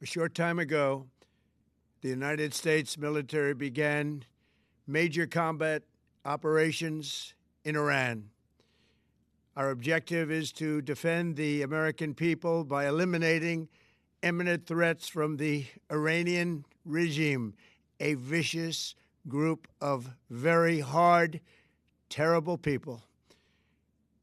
A short time ago, the United States military began major combat operations in Iran. Our objective is to defend the American people by eliminating imminent threats from the Iranian regime, a vicious group of very hard, terrible people.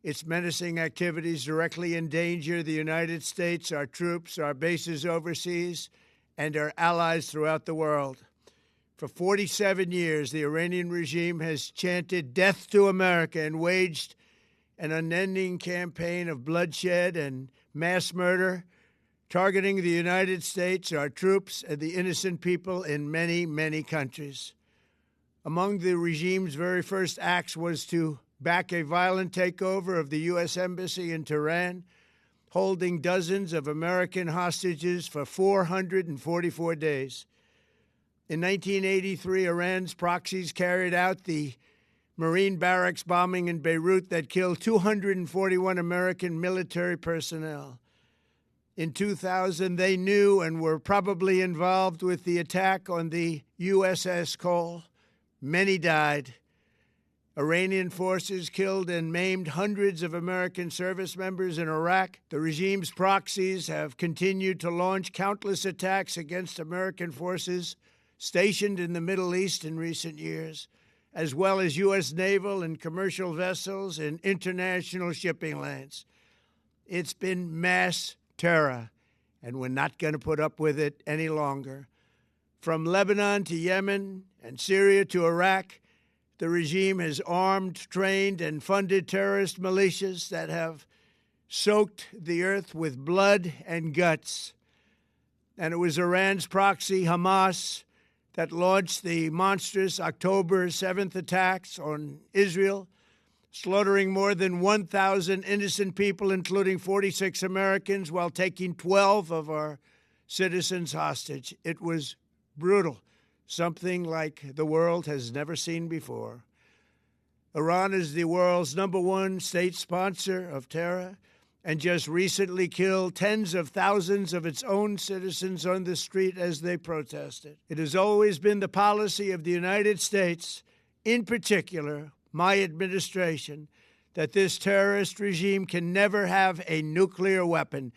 Its menacing activities directly endanger the United States, our troops, our bases overseas, and our allies throughout the world. For 47 years, the Iranian regime has chanted death to America and waged an unending campaign of bloodshed and mass murder, targeting the United States, our troops, and the innocent people in many, many countries. Among the regime's very first acts was to back a violent takeover of the U.S. Embassy in Tehran, holding dozens of American hostages for 444 days. In 1983, Iran's proxies carried out the Marine barracks bombing in Beirut that killed 241 American military personnel. In 2000, they knew and were probably involved with the attack on the USS Cole. Many died. Iranian forces killed and maimed hundreds of American service members in Iraq. The regime's proxies have continued to launch countless attacks against American forces stationed in the Middle East in recent years, as well as U.S. naval and commercial vessels and international shipping lanes. It's been mass terror, and we're not going to put up with it any longer. From Lebanon to Yemen and Syria to Iraq, the regime has armed, trained, and funded terrorist militias that have soaked the earth with blood and guts. And it was Iran's proxy, Hamas, that launched the monstrous October 7th attacks on Israel, slaughtering more than 1,000 innocent people, including 46 Americans, while taking 12 of our citizens hostage. It was brutal, something like the world has never seen before. Iran is the world's #1 state sponsor of terror and just recently killed tens of thousands of its own citizens on the street as they protested. It has always been the policy of the United States, in particular, my administration, that this terrorist regime can never have a nuclear weapon.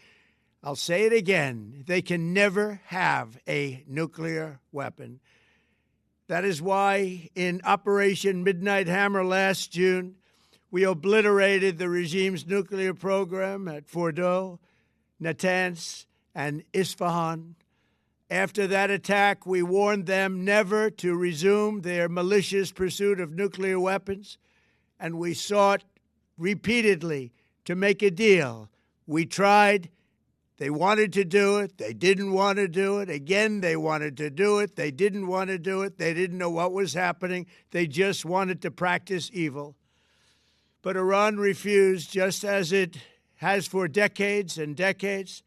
I'll say it again. They can never have a nuclear weapon. That is why in Operation Midnight Hammer last June, we obliterated the regime's nuclear program at Fordow, Natanz, and Isfahan. After that attack, we warned them never to resume their malicious pursuit of nuclear weapons, and we sought repeatedly to make a deal. We tried. They wanted to do it. They didn't want to do it. Again, they wanted to do it. They didn't want to do it. They didn't know what was happening. They just wanted to practice evil. But Iran refused, just as it has for decades and decades.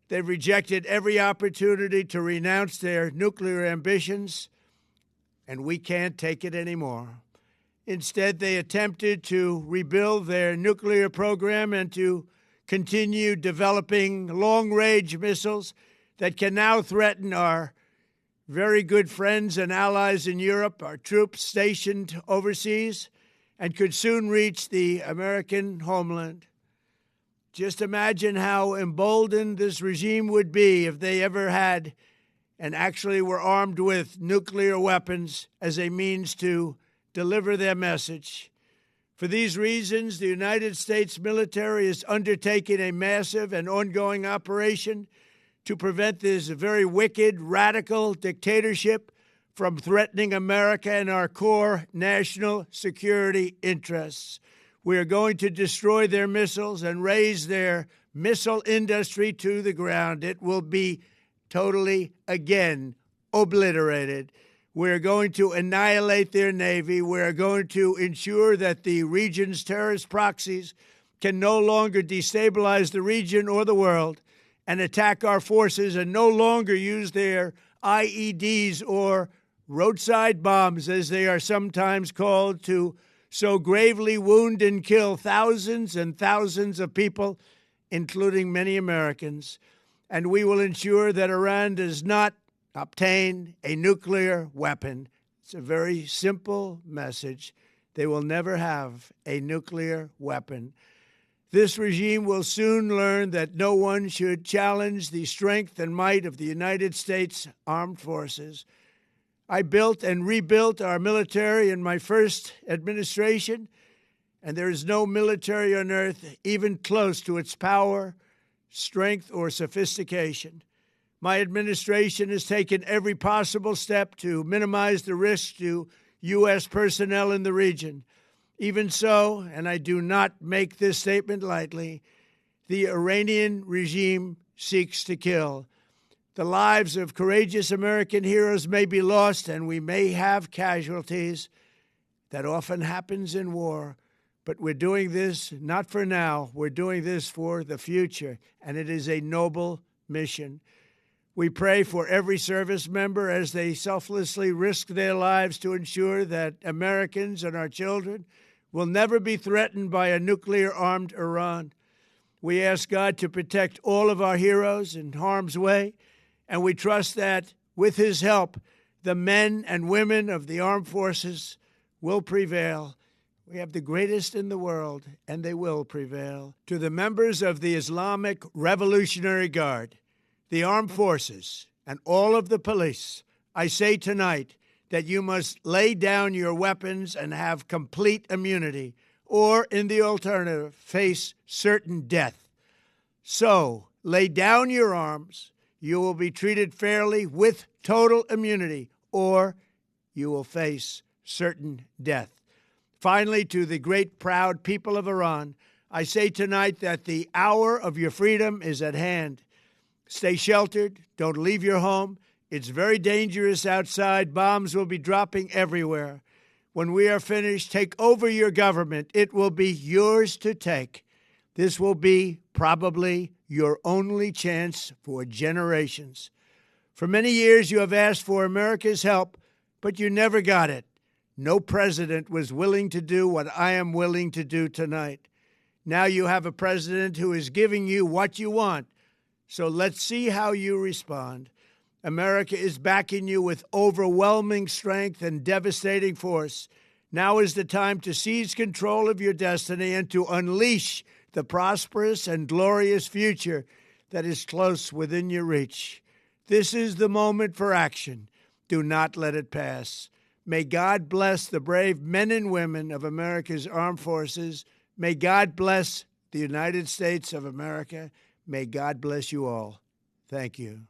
They've rejected every opportunity to renounce their nuclear ambitions, and we can't take it anymore. Instead, they attempted to rebuild their nuclear program and to continue developing long-range missiles that can now threaten our very good friends and allies in Europe, our troops stationed overseas, and could soon reach the American homeland. Just imagine how emboldened this regime would be if they ever had and actually were armed with nuclear weapons as a means to deliver their message. For these reasons, the United States military is undertaking a massive and ongoing operation to prevent this very wicked, radical dictatorship from threatening America and our core national security interests. We are going to destroy their missiles and raise their missile industry to the ground. It will be totally, again, obliterated. We're going to annihilate their Navy. We're going to ensure that the region's terrorist proxies can no longer destabilize the region or the world and attack our forces and no longer use their IEDs or roadside bombs, as they are sometimes called, to so gravely wound and kill thousands and thousands of people, including many Americans. and we will ensure that Iran does not obtain a nuclear weapon. It's a very simple message. They will never have a nuclear weapon. This regime will soon learn that no one should challenge the strength and might of the United States Armed Forces. I built and rebuilt our military in my first administration, and there is no military on earth even close to its power, strength, or sophistication. My administration has taken every possible step to minimize the risk to U.S. personnel in the region. Even so, and I do not make this statement lightly, the Iranian regime seeks to kill. The lives of courageous American heroes may be lost, and we may have casualties. That often happens in war. But we're doing this not for now. We're doing this for the future, and it is a noble mission. We pray for every service member as they selflessly risk their lives to ensure that Americans and our children will never be threatened by a nuclear-armed Iran. We ask God to protect all of our heroes in harm's way, and we trust that, with his help, the men and women of the armed forces will prevail. We have the greatest in the world, and they will prevail. To the members of the Islamic Revolutionary Guard, the armed forces, and all of the police, I say tonight that you must lay down your weapons and have complete immunity, or, in the alternative, face certain death. So, lay down your arms. You will be treated fairly with total immunity, or you will face certain death. Finally, to the great, proud people of Iran, I say tonight that the hour of your freedom is at hand. Stay sheltered. Don't leave your home. It's very dangerous outside. Bombs will be dropping everywhere. When we are finished, take over your government. It will be yours to take. This will be probably your only chance for generations. For many years, you have asked for America's help, but you never got it. No president was willing to do what I am willing to do tonight. Now you have a president who is giving you what you want. So let's see how you respond. America is backing you with overwhelming strength and devastating force. Now is the time to seize control of your destiny and to unleash the prosperous and glorious future that is close within your reach. This is the moment for action. Do not let it pass. May God bless the brave men and women of America's armed forces. May God bless the United States of America. May God bless you all. Thank you.